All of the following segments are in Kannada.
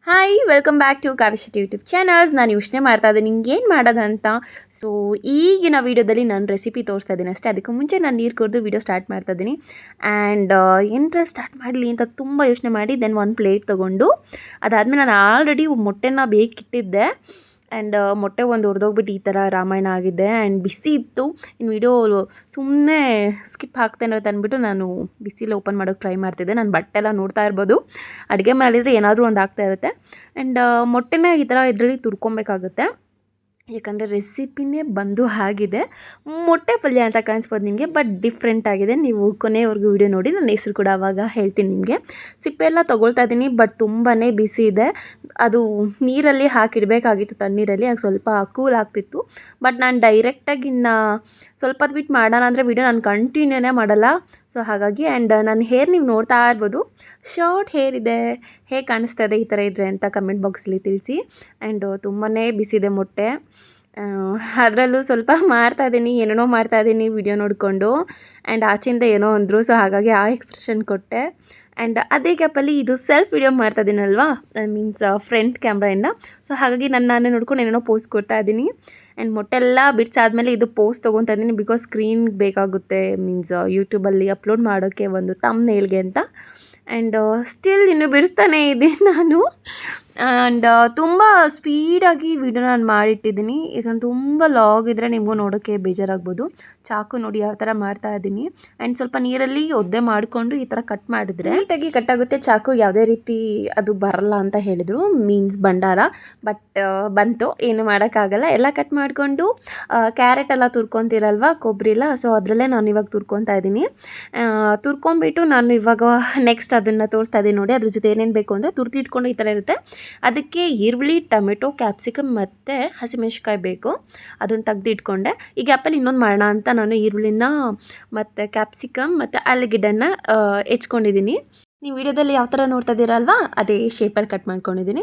Hi welcome back to ಕಾವ್ಯಶೆಟ್ಟಿ YouTube channels. ನಾನು ಯೋಚನೆ ಮಾಡ್ತಾ ಇದ್ದೀನಿ ನಿಂಗೆ ಏನು ಮಾಡೋದಂತ. ಸೊ ಈಗಿನ ವೀಡಿಯೋದಲ್ಲಿ ನಾನು ರೆಸಿಪಿ ತೋರಿಸ್ತಾ ಇದ್ದೀನಿ ಅಷ್ಟೇ. ಅದಕ್ಕೂ ಮುಂಚೆ ನಾನು ನೀರು ಕುಡಿದು ವೀಡಿಯೋ ಸ್ಟಾರ್ಟ್ ಮಾಡ್ತಾ ಇದ್ದೀನಿ. ಆ್ಯಂಡ್ ಏನರ ಸ್ಟಾರ್ಟ್ ಮಾಡಲಿ ಅಂತ ತುಂಬ ಯೋಚನೆ ಮಾಡಿ ದೆನ್ ಒಂದು ಪ್ಲೇಟ್ ತೊಗೊಂಡು ಅದಾದಮೇಲೆ ನಾನು ಆಲ್ರೆಡಿ ಮೊಟ್ಟೆನ ಬೇಕಿಟ್ಟಿದ್ದೆ. ಆ್ಯಂಡ್ ಮೊಟ್ಟೆ ಒಂದು ಹುರಿದೋಗ್ಬಿಟ್ಟು ಈ ಥರ ರಾಮಾಯಣ ಆಗಿದೆ. ಆ್ಯಂಡ್ ಬಿಸಿ ಇತ್ತು. ಇನ್ನು ವೀಡಿಯೋ ಸುಮ್ಮನೆ ಸ್ಕಿಪ್ ಆಗ್ತೇನೆ ಅಂತ ಅಂದ್ಬಿಟ್ಟು ನಾನು ಬಿಸಿಲಿ ಓಪನ್ ಮಾಡೋಕ್ಕೆ ಟ್ರೈ ಮಾಡ್ತಿದ್ದೆ. ನಾನು ಬಟ್ಟೆ ಎಲ್ಲ ನೋಡ್ತಾ ಇರ್ಬೋದು. ಅಡುಗೆ ಮಾಡಿದರೆ ಏನಾದರೂ ಒಂದು ಆಗ್ತಾ ಇರುತ್ತೆ. ಆ್ಯಂಡ್ ಮೊಟ್ಟೆನ ಈ ಥರ ಇದರಲ್ಲಿ ತುರ್ಕೊಬೇಕಾಗುತ್ತೆ. ಯಾಕಂದರೆ ರೆಸಿಪಿನೇ ಬಂದು ಆಗಿದೆ. ಮೊಟ್ಟೆ ಪಲ್ಯ ಅಂತ ಕಾಣಿಸ್ಬೋದು ನಿಮಗೆ, ಬಟ್ ಡಿಫ್ರೆಂಟ್ ಆಗಿದೆ. ನೀವು ಕೊನೆಯವರೆಗೂ ವೀಡಿಯೋ ನೋಡಿ, ನನ್ನ ಹೆಸರು ಕೂಡ ಆವಾಗ ಹೇಳ್ತೀನಿ ನಿಮಗೆ. ಸಿಪ್ಪೆಲ್ಲ ತೊಗೊಳ್ತಾ ಇದ್ದೀನಿ, ಬಟ್ ತುಂಬಾ ಬಿಸಿ ಇದೆ. ಅದು ನೀರಲ್ಲಿ ಹಾಕಿಡಬೇಕಾಗಿತ್ತು, ತಣ್ಣೀರಲ್ಲಿ. ಆಗ ಸ್ವಲ್ಪ ಕೂಲ್ ಆಗ್ತಿತ್ತು. ಬಟ್ ನಾನು ಡೈರೆಕ್ಟಾಗಿ ಇನ್ನು ಸ್ವಲ್ಪ ಹೊತ್ತು ಬಿಟ್ಟು ಮಾಡೋಣ ಅಂದರೆ ವೀಡಿಯೋ ನಾನು ಕಂಟಿನ್ಯೂನೇ ಮಾಡಲ್ಲ. ಸೊ ಹಾಗಾಗಿ ಆ್ಯಂಡ್ ನನ್ನ ಹೇರ್ ನೀವು ನೋಡ್ತಾ ಇರ್ಬೋದು, ಶಾರ್ಟ್ ಹೇರ್ ಇದೆ. ಹೇಗೆ ಕಾಣಿಸ್ತಾ ಇದೆ ಈ ಥರ ಇದ್ದರೆ ಅಂತ ಕಮೆಂಟ್ ಬಾಕ್ಸಲ್ಲಿ ತಿಳಿಸಿ. ಆ್ಯಂಡ್ ತುಂಬಾ ಬಿಸಿದೆ ಮೊಟ್ಟೆ. ಅದರಲ್ಲೂ ಸ್ವಲ್ಪ ಮಾಡ್ತಾಯಿದ್ದೀನಿ, ಏನೇನೋ ಮಾಡ್ತಾಯಿದ್ದೀನಿ ವಿಡಿಯೋ ನೋಡಿಕೊಂಡು. ಆ್ಯಂಡ್ ಆಚೆಯಿಂದ ಏನೋ ಅಂದರು, ಸೊ ಹಾಗಾಗಿ ಆ ಎಕ್ಸ್ಪ್ರೆಷನ್ ಕೊಟ್ಟೆ. ಆ್ಯಂಡ್ ಅದೇ ಗ್ಯಾಪಲ್ಲಿ ಇದು ಸೆಲ್ಫ್ ವಿಡಿಯೋ ಮಾಡ್ತಾಯಿದ್ದೀನಲ್ವಾ, ಮೀನ್ಸ್ ಫ್ರಂಟ್ ಕ್ಯಾಮ್ರಾಯಿಂದ. ಸೊ ಹಾಗಾಗಿ ನಾನೇ ನೋಡ್ಕೊಂಡು ಏನೇನೋ ಪೋಸ್ಟ್ ಕೊಡ್ತಾ ಇದ್ದೀನಿ. ಆ್ಯಂಡ್ ಮೊಟ್ಟೆಲ್ಲ ಬಿಡಿಸಾದ್ಮೇಲೆ ಇದು ಪೋಸ್ಟ್ ತೊಗೊತಾ ಇದ್ದೀನಿ, ಬಿಕಾಸ್ ಸ್ಕ್ರೀನ್ ಬೇಕಾಗುತ್ತೆ, ಮೀನ್ಸ್ ಯೂಟ್ಯೂಬಲ್ಲಿ ಅಪ್ಲೋಡ್ ಮಾಡೋಕ್ಕೆ ಒಂದು ತಮ್ನೇಲ್ಗೆ ಅಂತ. ಆ್ಯಂಡ್ ಸ್ಟಿಲ್ ಇನ್ನೂ ಬಿಡಿಸ್ತಾನೇ ಇದ್ದೀನಿ ನಾನು. ಆ್ಯಂಡ್ ತುಂಬ ಸ್ಪೀಡಾಗಿ ವಿಡಿಯೋ ನಾನು ಮಾಡಿಟ್ಟಿದ್ದೀನಿ. ಯಾಕಂದ್ರೆ ತುಂಬ ಲಾಗ್ ಇದ್ದರೆ ನಿಮಗೂ ನೋಡೋಕ್ಕೆ ಬೇಜಾರಾಗ್ಬೋದು. ಚಾಕು ನೋಡಿ ಯಾವ ಥರ ಮಾಡ್ತಾ ಇದ್ದೀನಿ. ಆ್ಯಂಡ್ ಸ್ವಲ್ಪ ನೀರಲ್ಲಿ ಒದ್ದೆ ಮಾಡಿಕೊಂಡು ಈ ಥರ ಕಟ್ ಮಾಡಿದ್ರೆ ನೀಟಾಗಿ ಕಟ್ಟಾಗುತ್ತೆ. ಚಾಕು ಯಾವುದೇ ರೀತಿ ಅದು ಬರಲ್ಲ ಅಂತ ಹೇಳಿದರು, ಮೀನ್ಸ್ ಭಂಡಾರ. ಬಟ್ ಬಂತು, ಏನು ಮಾಡೋಕ್ಕಾಗಲ್ಲ. ಎಲ್ಲ ಕಟ್ ಮಾಡಿಕೊಂಡು ಕ್ಯಾರೆಟ್ ಎಲ್ಲ ತುರ್ಕೊತೀರಲ್ವ, ಕೊಬ್ಬರಿ ಎಲ್ಲ, ಸೊ ಅದರಲ್ಲೇ ನಾನು ಇವಾಗ ತುರ್ಕೊತಾ ಇದ್ದೀನಿ. ತುರ್ಕೊಂಬಿಟ್ಟು ನಾನು ಇವಾಗ ನೆಕ್ಸ್ಟ್ ಅದನ್ನು ತೋರಿಸ್ತಾ ಇದ್ದೀನಿ ನೋಡಿ. ಅದ್ರ ಜೊತೆ ಏನೇನು ಬೇಕು ಅಂದರೆ ತುರ್ತಿಟ್ಕೊಂಡು ಈ ಥರ ಇರುತ್ತೆ. ಅದಕ್ಕೆ ಈರುಳ್ಳಿ, ಟೊಮೆಟೊ, ಕ್ಯಾಪ್ಸಿಕಮ್ ಮತ್ತು ಹಸಿಮೆಣ್ಸಿಕಾಯಿ ಬೇಕು. ಅದನ್ನು ತೆಗ್ದಿಟ್ಕೊಂಡೆ. ಈ ಗ್ಯಾಪಲ್ಲಿ ಇನ್ನೊಂದು ಮಾಡೋಣ ಅಂತ ನಾನು ಈರುಳ್ಳಿನ ಮತ್ತು ಕ್ಯಾಪ್ಸಿಕಮ್ ಮತ್ತು ಆಲೂಗೆಡ್ಡೆನ ಹೆಚ್ಕೊಂಡಿದ್ದೀನಿ. ನೀವು ವಿಡಿಯೋದಲ್ಲಿ ಯಾವ ಥರ ನೋಡ್ತಾ ಇದ್ದೀರಲ್ವ, ಅದೇ ಶೇಪಲ್ಲಿ ಕಟ್ ಮಾಡ್ಕೊಂಡಿದ್ದೀನಿ.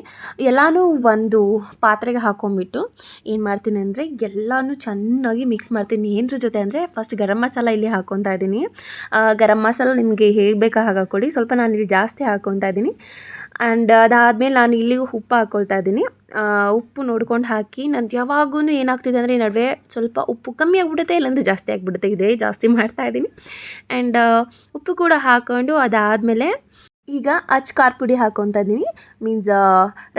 ಎಲ್ಲನೂ ಒಂದು ಪಾತ್ರೆಗೆ ಹಾಕೊಂಡ್ಬಿಟ್ಟು ಏನು ಮಾಡ್ತೀನಿ ಅಂದರೆ ಎಲ್ಲನೂ ಚೆನ್ನಾಗಿ ಮಿಕ್ಸ್ ಮಾಡ್ತೀನಿ. ಏನರ ಜೊತೆ ಅಂದರೆ ಫಸ್ಟ್ ಗರಂ ಮಸಾಲ ಇಲ್ಲಿ ಹಾಕ್ಕೊತಾ ಇದ್ದೀನಿ. ಗರಂ ಮಸಾಲ ನಿಮಗೆ ಹೇಗೆ ಬೇಕಾ ಹಾಗೆ ಹಾಕ್ಕೊಳ್ಳಿ. ಸ್ವಲ್ಪ ನಾನು ಇಲ್ಲಿ ಜಾಸ್ತಿ ಹಾಕ್ಕೊತಾ ಇದ್ದೀನಿ. ಆ್ಯಂಡ್ ಅದಾದಮೇಲೆ ನಾನು ಇಲ್ಲಿ ಉಪ್ಪು ಹಾಕ್ಕೊಳ್ತಾ ಇದ್ದೀನಿ. ಉಪ್ಪು ನೋಡ್ಕೊಂಡು ಹಾಕಿ, ನಂದು ಯಾವಾಗೂ ಏನಾಗ್ತಿದೆ ಅಂದರೆ ಈ ನಡುವೆ ಸ್ವಲ್ಪ ಉಪ್ಪು ಕಮ್ಮಿ ಆಗಿಬಿಡುತ್ತೆ, ಇಲ್ಲಾಂದರೆ ಜಾಸ್ತಿ ಆಗಿಬಿಡುತ್ತೆ. ಇದೇ ಜಾಸ್ತಿ ಮಾಡ್ತಾಯಿದ್ದೀನಿ. ಆ್ಯಂಡ್ ಉಪ್ಪು ಕೂಡ ಹಾಕ್ಕೊಂಡು ಅದಾದಮೇಲೆ ಈಗ ಖಾರ ಪುಡಿ ಹಾಕ್ಕೊತಾ ಇದ್ದೀನಿ, ಮೀನ್ಸ್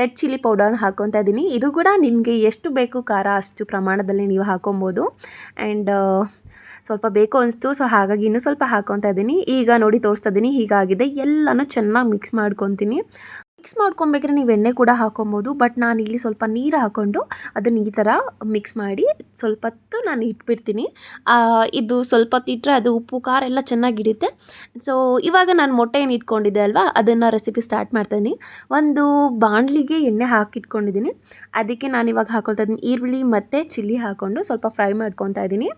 ರೆಡ್ ಚಿಲ್ಲಿ ಪೌಡರ್ನ ಹಾಕ್ಕೊತಾ ಇದ್ದೀನಿ. ಇದು ಕೂಡ ನಿಮಗೆ ಎಷ್ಟು ಬೇಕು ಖಾರ ಅಷ್ಟು ಪ್ರಮಾಣದಲ್ಲಿ ನೀವು ಹಾಕ್ಕೊಬೋದು. ಆ್ಯಂಡ್ ಸ್ವಲ್ಪ ಬೇಕು ಅನಿಸ್ತು, ಸೊ ಹಾಗಾಗಿ ಇನ್ನೂ ಸ್ವಲ್ಪ ಹಾಕ್ಕೊತಾ ಇದ್ದೀನಿ. ಈಗ ನೋಡಿ ತೋರಿಸ್ತಾ ಇದ್ದೀನಿ, ಹೀಗಾಗಿದೆ. ಎಲ್ಲನೂ ಚೆನ್ನಾಗಿ ಮಿಕ್ಸ್ ಮಾಡ್ಕೊತೀನಿ. ಮಿಕ್ಸ್ ಮಾಡ್ಕೊಬೇಕಾದ್ರೆ ನೀವು ಎಣ್ಣೆ ಕೂಡ ಹಾಕ್ಕೊಬೋದು, ಬಟ್ ನಾನು ಇಲ್ಲಿ ಸ್ವಲ್ಪ ನೀರು ಹಾಕ್ಕೊಂಡು ಅದನ್ನು ಈ ಥರ ಮಿಕ್ಸ್ ಮಾಡಿ ಸ್ವಲ್ಪ ಹೊತ್ತು ನಾನು ಇಟ್ಬಿಡ್ತೀನಿ. ಇದು ಸ್ವಲ್ಪ ಹೊತ್ತು ಇಟ್ಟರೆ ಅದು ಉಪ್ಪು ಖಾರ ಎಲ್ಲ ಚೆನ್ನಾಗಿ ಹಿಡಿಯುತ್ತೆ. ಸೊ ಇವಾಗ ನಾನು ಮೊಟ್ಟೆ ಏನು ಇಟ್ಕೊಂಡಿದ್ದೆ ಅಲ್ವಾ, ಅದನ್ನು ರೆಸಿಪಿ ಸ್ಟಾರ್ಟ್ ಮಾಡ್ತಾಯಿದ್ದೀನಿ. ಒಂದು ಬಾಣಲಿಗೆ ಎಣ್ಣೆ ಹಾಕಿಟ್ಕೊಂಡಿದ್ದೀನಿ. ಅದಕ್ಕೆ ನಾನು ಇವಾಗ ಹಾಕ್ಕೊಳ್ತಾ ಇದ್ದೀನಿ ಈರುಳ್ಳಿ ಮತ್ತು ಚಿಲ್ಲಿ ಹಾಕ್ಕೊಂಡು ಸ್ವಲ್ಪ ಫ್ರೈ ಮಾಡ್ಕೊತಾ ಇದ್ದೀನಿ.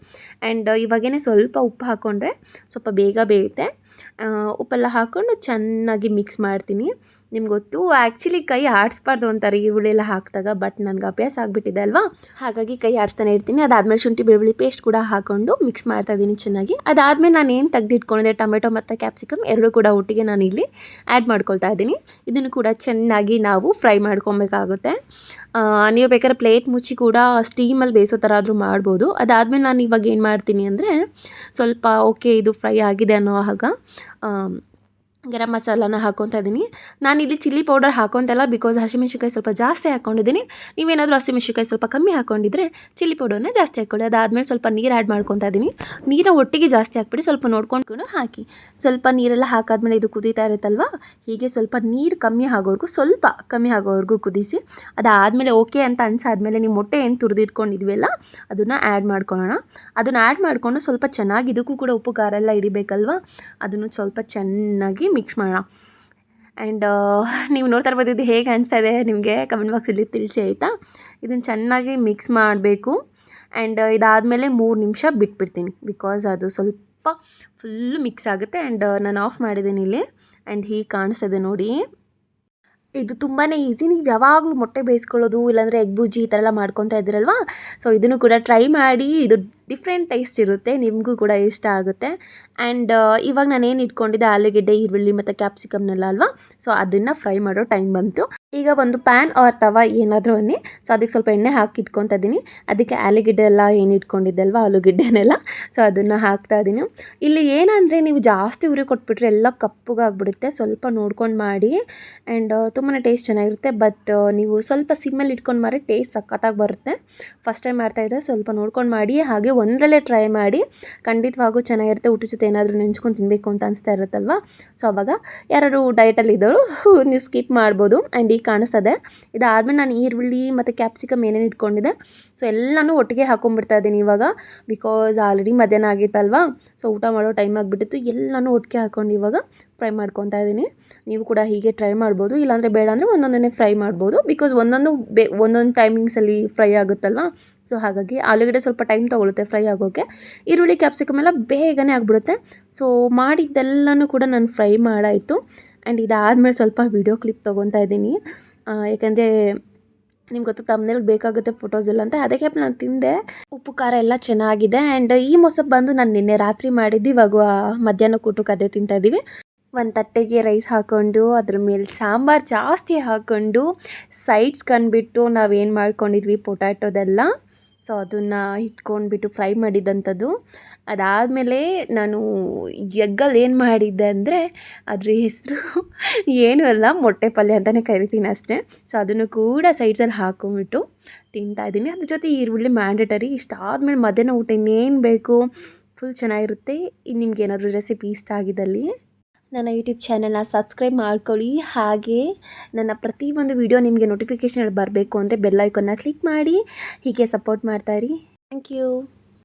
ಆ್ಯಂಡ್ ಇವಾಗೇನೆ ಸ್ವಲ್ಪ ಉಪ್ಪು ಹಾಕ್ಕೊಂಡ್ರೆ ಸ್ವಲ್ಪ ಬೇಗ ಬೇಯುತ್ತೆ. ಉಪ್ಪೆಲ್ಲ ಹಾಕ್ಕೊಂಡು ಚೆನ್ನಾಗಿ ಮಿಕ್ಸ್ ಮಾಡ್ತೀನಿ. ನಿಮ್ಗೆ ಗೊತ್ತು, ಆ್ಯಕ್ಚುಲಿ ಕೈ ಆಡಿಸ್ಬಾರ್ದು ಅಂತಾರೆ ಈರುಳ್ಳಿ ಎಲ್ಲ ಹಾಕಿದಾಗ, ಬಟ್ ನನಗೆ ಅಭ್ಯಾಸ ಆಗಿಬಿಟ್ಟಿದೆ ಅಲ್ವಾ, ಹಾಗಾಗಿ ಕೈ ಆಡಿಸ್ತಾನೆ ಇರ್ತೀನಿ. ಅದಾದಮೇಲೆ ಶುಂಠಿ ಬೆಳ್ಳುಳ್ಳಿ ಪೇಸ್ಟ್ ಕೂಡ ಹಾಕ್ಕೊಂಡು ಮಿಕ್ಸ್ ಮಾಡ್ತಾಯಿದ್ದೀನಿ ಚೆನ್ನಾಗಿ. ಅದಾದಮೇಲೆ ನಾನು ಏನು ತೆಗೆದಿಟ್ಕೊಂಡಿದ್ದೆ ಟೊಮೆಟೊ ಮತ್ತು ಕ್ಯಾಪ್ಸಿಕಮ್ ಎರಡೂ ಕೂಡ ಒಟ್ಟಿಗೆ ನಾನು ಇಲ್ಲಿ ಆ್ಯಡ್ ಮಾಡ್ಕೊಳ್ತಾ ಇದ್ದೀನಿ. ಇದನ್ನು ಕೂಡ ಚೆನ್ನಾಗಿ ನಾವು ಫ್ರೈ ಮಾಡ್ಕೊಬೇಕಾಗುತ್ತೆ. ನೀವು ಬೇಕಾದ್ರೆ ಪ್ಲೇಟ್ ಮುಚ್ಚಿ ಕೂಡ ಸ್ಟೀಮಲ್ಲಿ ಬೇಯಿಸೋ ಥರ ಆದರೂ ಮಾಡ್ಬೋದು. ಅದಾದಮೇಲೆ ನಾನು ಇವಾಗ ಏನು ಮಾಡ್ತೀನಿ ಅಂದರೆ ಸ್ವಲ್ಪ ಓಕೆ ಇದು ಫ್ರೈ ಆಗಿದೆ ಅನ್ನೋ ಆಗ ಗರಂ ಮಸಾಲಾನ ಹಾಕ್ಕೊತಾ ಇದ್ದೀನಿ. ನಾನಿಲ್ಲಿ ಚಿಲ್ಲಿ ಪೌಡರ್ ಹಾಕ್ಕೊತಲ್ಲ, ಬಿಕಾಸ್ ಹಸಿಮೆಣ್ಸಿಕಾಯಿ ಸ್ವಲ್ಪ ಜಾಸ್ತಿ ಹಾಕ್ಕೊಂಡಿದ್ದೀನಿ. ನೀವೇನಾದರೂ ಹಸಿಮೆಣ್ಸಿಕಾಯಿ ಸ್ವಲ್ಪ ಕಮ್ಮಿ ಹಾಕ್ಕೊಂಡಿದ್ರೆ ಚಿಲ್ಲಿ ಪೌಡರ್ನ ಜಾಸ್ತಿ ಹಾಕ್ಕೊಳ್ಳಿ. ಅದಾದಮೇಲೆ ಸ್ವಲ್ಪ ನೀರು ಆ್ಯಡ್ ಮಾಡ್ಕೊತಾ ಇದ್ದೀನಿ. ನೀರು ಒಟ್ಟಿಗೆ ಜಾಸ್ತಿ ಹಾಕ್ಬಿಡಿ, ಸ್ವಲ್ಪ ನೋಡ್ಕೊಂಡು ಹಾಕಿ. ಸ್ವಲ್ಪ ನೀರೆಲ್ಲ ಹಾಕಾದ್ಮೇಲೆ ಇದು ಕುದೀತಾ ಇರುತ್ತಲ್ವ, ಹೀಗೆ ಸ್ವಲ್ಪ ನೀರು ಸ್ವಲ್ಪ ಕಮ್ಮಿ ಆಗೋವರೆಗೂ ಕುದಿಸಿ. ಅದಾದಮೇಲೆ ಓಕೆ ಅಂತ ಅನ್ಸಾದ್ಮೇಲೆ ನೀವು ಮೊಟ್ಟೆ ಏನು ತುರಿದಿಟ್ಕೊಂಡಿದ್ವಲ್ಲ ಅದನ್ನು ಆ್ಯಡ್ ಮಾಡ್ಕೊಳ್ಳೋಣ. ಅದನ್ನು ಆ್ಯಡ್ ಮಾಡಿಕೊಂಡು ಸ್ವಲ್ಪ ಚೆನ್ನಾಗಿ ಇದಕ್ಕೂ ಕೂಡ ಉಪ್ಪು ಖಾರ ಎಲ್ಲ ಹಿಡಿಬೇಕಲ್ವ, ಅದನ್ನು ಸ್ವಲ್ಪ ಚೆನ್ನಾಗಿ ಮಿಕ್ಸ್ ಮಾಡೋಣ. ಆ್ಯಂಡ್ ನೀವು ನೋಡ್ತಾ ಇರ್ಬೋದು ಇದು ಹೇಗೆ ಅನಿಸ್ತಾ ಇದೆ ನಿಮಗೆ ಕಮೆಂಟ್ ಬಾಕ್ಸಲ್ಲಿ ತಿಳಿಸಿ ಆಯಿತಾ. ಇದನ್ನು ಚೆನ್ನಾಗಿ ಮಿಕ್ಸ್ ಮಾಡಬೇಕು. ಆ್ಯಂಡ್ ಇದಾದಮೇಲೆ 3 ನಿಮಿಷ ಬಿಟ್ಬಿಡ್ತೀನಿ, ಬಿಕಾಸ್ ಅದು ಸ್ವಲ್ಪ ಫುಲ್ಲು ಮಿಕ್ಸ್ ಆಗುತ್ತೆ. ಆ್ಯಂಡ್ ನಾನು ಆಫ್ ಮಾಡಿದ್ದೀನಿ ಇಲ್ಲಿ. ಆ್ಯಂಡ್ ಹೀಗೆ ಕಾಣಿಸ್ತಿದೆ ನೋಡಿ. ಇದು ತುಂಬಾ ಈಸಿ. ನೀವು ಯಾವಾಗಲೂ ಮೊಟ್ಟೆ ಬೇಯಿಸ್ಕೊಳ್ಳೋದು ಇಲ್ಲಾಂದರೆ ಎಗ್ ಬುರ್ಜಿ ಈ ಥರ ಎಲ್ಲ ಮಾಡ್ಕೊತಾ ಇದ್ದೀರಲ್ವಾ, ಸೊ ಇದನ್ನು ಕೂಡ ಟ್ರೈ ಮಾಡಿ. ಇದು ಡಿಫ್ರೆಂಟ್ ಟೇಸ್ಟ್ ಇರುತ್ತೆ, ನಿಮಗೂ ಕೂಡ ಇಷ್ಟ ಆಗುತ್ತೆ. ಆ್ಯಂಡ್ ಇವಾಗ ನಾನೇನು ಇಟ್ಕೊಂಡಿದ್ದೆ ಆಲೂಗೆಡ್ಡೆ, ಈರುಳ್ಳಿ ಮತ್ತು ಕ್ಯಾಪ್ಸಿಕಮ್ನೆಲ್ಲ ಅಲ್ವಾ, ಸೊ ಅದನ್ನು ಫ್ರೈ ಮಾಡೋ ಟೈಮ್ ಬಂತು. ಈಗ ಒಂದು ಪ್ಯಾನ್ ಆರ್ ತವ ಏನಾದರೂ ಅನ್ನಿ, ಸೊ ಅದಕ್ಕೆ ಸ್ವಲ್ಪ ಎಣ್ಣೆ ಹಾಕಿ ಇಟ್ಕೊತಾ ಇದ್ದೀನಿ. ಅದಕ್ಕೆ ಆಲೂಗೆಡ್ಡೆ ಎಲ್ಲ ಏನು ಇಟ್ಕೊಂಡಿದ್ದೆ ಅಲ್ವಾ, ಆಲೂಗೆಡ್ಡೆನೆಲ್ಲ, ಸೊ ಅದನ್ನು ಹಾಕ್ತಾ ಇದ್ದೀನಿ. ಇಲ್ಲಿ ಏನಂದರೆ ನೀವು ಜಾಸ್ತಿ ಉರಿ ಕೊಟ್ಬಿಟ್ರೆ ಎಲ್ಲ ಕಪ್ಪಗಾಗ್ಬಿಡುತ್ತೆ. ಸ್ವಲ್ಪ ನೋಡ್ಕೊಂಡು ಮಾಡಿ. ಆ್ಯಂಡ್ ತುಂಬಾ ಟೇಸ್ಟ್ ಚೆನ್ನಾಗಿರುತ್ತೆ. ಬಟ್ ನೀವು ಸ್ವಲ್ಪ ಸಿಮ್ಮಲ್ಲಿ ಇಟ್ಕೊಂಡು ಮಾಡಿ, ಟೇಸ್ಟ್ ಸಖತ್ತಾಗಿ ಬರುತ್ತೆ. ಫಸ್ಟ್ ಟೈಮ್ ಮಾಡ್ತಾಯಿದ್ದೆ, ಸ್ವಲ್ಪ ನೋಡ್ಕೊಂಡು ಮಾಡಿ. ಹಾಗೆ ಒಂದರಲ್ಲೇ ಟ್ರೈ ಮಾಡಿ, ಖಂಡಿತವಾಗೂ ಚೆನ್ನಾಗಿರುತ್ತೆ. ಊಟದ ಜೊತೆ ಏನಾದರೂ ನೆಂಚ್ಕೊಂಡು ತಿನ್ನಬೇಕು ಅಂತ ಅನಿಸ್ತಾ ಇರುತ್ತಲ್ವ, ಸೊ ಅವಾಗ ಯಾರಾದ್ರು ಡಯಟಲ್ಲಿ ಇದ್ದವರು ನೀವು ಸ್ಕಿಪ್ ಮಾಡ್ಬೋದು. ಆ್ಯಂಡ್ ಈಗ ಕಾಣಿಸ್ತದೆ. ಇದಾದಮೇಲೆ ನಾನು ಈರುಳ್ಳಿ ಮತ್ತು ಕ್ಯಾಪ್ಸಿಕಮ್ ಏನೇನು ಇಟ್ಕೊಂಡಿದ್ದೆ, ಸೊ ಎಲ್ಲನೂ ಒಟ್ಟಿಗೆ ಹಾಕೊಂಡ್ಬಿಡ್ತಾ ಇದ್ದೀನಿ ಇವಾಗ. ಬಿಕಾಸ್ ಆಲ್ರೆಡಿ ಮಧ್ಯಾಹ್ನ ಆಗಿತ್ತಲ್ವಾ, ಸೊ ಊಟ ಮಾಡೋ ಟೈಮ್ ಆಗಿಬಿಟ್ಟಿತ್ತು. ಎಲ್ಲನೂ ಒಟ್ಟಿಗೆ ಹಾಕ್ಕೊಂಡು ಇವಾಗ ಫ್ರೈ ಮಾಡ್ಕೊತಾ ಇದ್ದೀನಿ. ನೀವು ಕೂಡ ಹೀಗೆ ಟ್ರೈ ಮಾಡ್ಬೋದು, ಇಲ್ಲಾಂದರೆ ಬೇಡ ಅಂದರೆ ಒಂದೊಂದನ್ನೇ ಫ್ರೈ ಮಾಡ್ಬೋದು. ಬಿಕಾಸ್ ಒಂದೊಂದು ಟೈಮಿಂಗ್ಸಲ್ಲಿ ಫ್ರೈ ಆಗುತ್ತಲ್ವ, ಸೊ ಹಾಗಾಗಿ ಆಲೂಗಡ್ಡೆ ಸ್ವಲ್ಪ ಟೈಮ್ ತೊಗೊಳುತ್ತೆ ಫ್ರೈ ಆಗೋಕ್ಕೆ. ಈರುಳ್ಳಿ ಕ್ಯಾಪ್ಸಿಕಮ್ ಎಲ್ಲ ಬೇಗನೆ ಆಗಿಬಿಡುತ್ತೆ. ಸೊ ಮಾಡಿದ್ದೆಲ್ಲನೂ ಕೂಡ ನಾನು ಫ್ರೈ ಮಾಡಾಯಿತು. ಆ್ಯಂಡ್ ಇದಾದಮೇಲೆ ಸ್ವಲ್ಪ ವೀಡಿಯೋ ಕ್ಲಿಪ್ ತೊಗೊತಾ ಇದ್ದೀನಿ. ಯಾಕೆಂದರೆ ನಿಮ್ಗೆ ಗೊತ್ತು ತಮ್ಮನೇಲಿ ಬೇಕಾಗುತ್ತೆ ಫೋಟೋಸ್ ಎಲ್ಲ ಅಂತ, ಅದಕ್ಕೆ ನಾನು ತಿಂದೆ. ಉಪ್ಪು ಖಾರ ಎಲ್ಲ ಚೆನ್ನಾಗಿದೆ. ಆ್ಯಂಡ್ ಈ ಮೊಸಪ್ಪು ಬಂದು ನಾನು ನಿನ್ನೆ ರಾತ್ರಿ ಮಾಡಿದ್ದು, ಇವಾಗ ಮಧ್ಯಾಹ್ನ ಊಟಕ್ಕೆ ಅದೇ ತಿಂತಾಯಿದ್ದೀವಿ. ಒಂದು ತಟ್ಟೆಗೆ ರೈಸ್ ಹಾಕ್ಕೊಂಡು ಅದ್ರ ಮೇಲೆ ಸಾಂಬಾರು ಜಾಸ್ತಿ ಹಾಕ್ಕೊಂಡು ಸೈಡ್ಸ್ ಕಂಡುಬಿಟ್ಟು ನಾವೇನು ಮಾಡ್ಕೊಂಡಿದ್ವಿ ಪೊಟ್ಯಾಟೋದೆಲ್ಲ, ಸೊ ಅದನ್ನು ಇಟ್ಕೊಂಡ್ಬಿಟ್ಟು ಫ್ರೈ ಮಾಡಿದ್ದಂಥದ್ದು. ಅದಾದಮೇಲೆ ನಾನು ಎಗ್ಗಲ್ಲಿ ಏನು ಮಾಡಿದ್ದೆ ಅಂದರೆ, ಅದ್ರ ಹೆಸರು ಏನೂ ಅಲ್ಲ, ಮೊಟ್ಟೆ ಪಲ್ಯ ಅಂತಲೇ ಕರಿತೀನಿ ಅಷ್ಟೇ. ಸೊ ಅದನ್ನು ಕೂಡ ಸೈಡ್ಸಲ್ಲಿ ಹಾಕ್ಕೊಂಬಿಟ್ಟು ತಿಂತಾಯಿದ್ದೀನಿ. ಅದ್ರ ಜೊತೆ ಈರುಳ್ಳಿ ಮ್ಯಾಂಡೇಟರಿ. ಇಷ್ಟಾದಮೇಲೆ ಮಧ್ಯಾಹ್ನ ಊಟ ಇನ್ನೇನು ಬೇಕು, ಫುಲ್ ಚೆನ್ನಾಗಿರುತ್ತೆ. ನಿಮ್ಗೆ ಏನಾದರೂ ರೆಸಿಪಿ ಇಷ್ಟ ಆಗಿದ್ದಲ್ಲಿ ನನ್ನ ಯೂಟ್ಯೂಬ್ ಚಾನಲ್ನ ಸಬ್ಸ್ಕ್ರೈಬ್ ಮಾಡ್ಕೊಳ್ಳಿ. ಹಾಗೆ ನನ್ನ ಪ್ರತಿಯೊಂದು ವಿಡಿಯೋ ನಿಮಗೆ ನೋಟಿಫಿಕೇಷನ್ ಬರಬೇಕು ಅಂದರೆ ಬೆಲ್ ಐಕಾನ್ನ ಕ್ಲಿಕ್ ಮಾಡಿ. ಹೀಗೆ ಸಪೋರ್ಟ್ ಮಾಡ್ತಾಯಿರಿ. Thank you.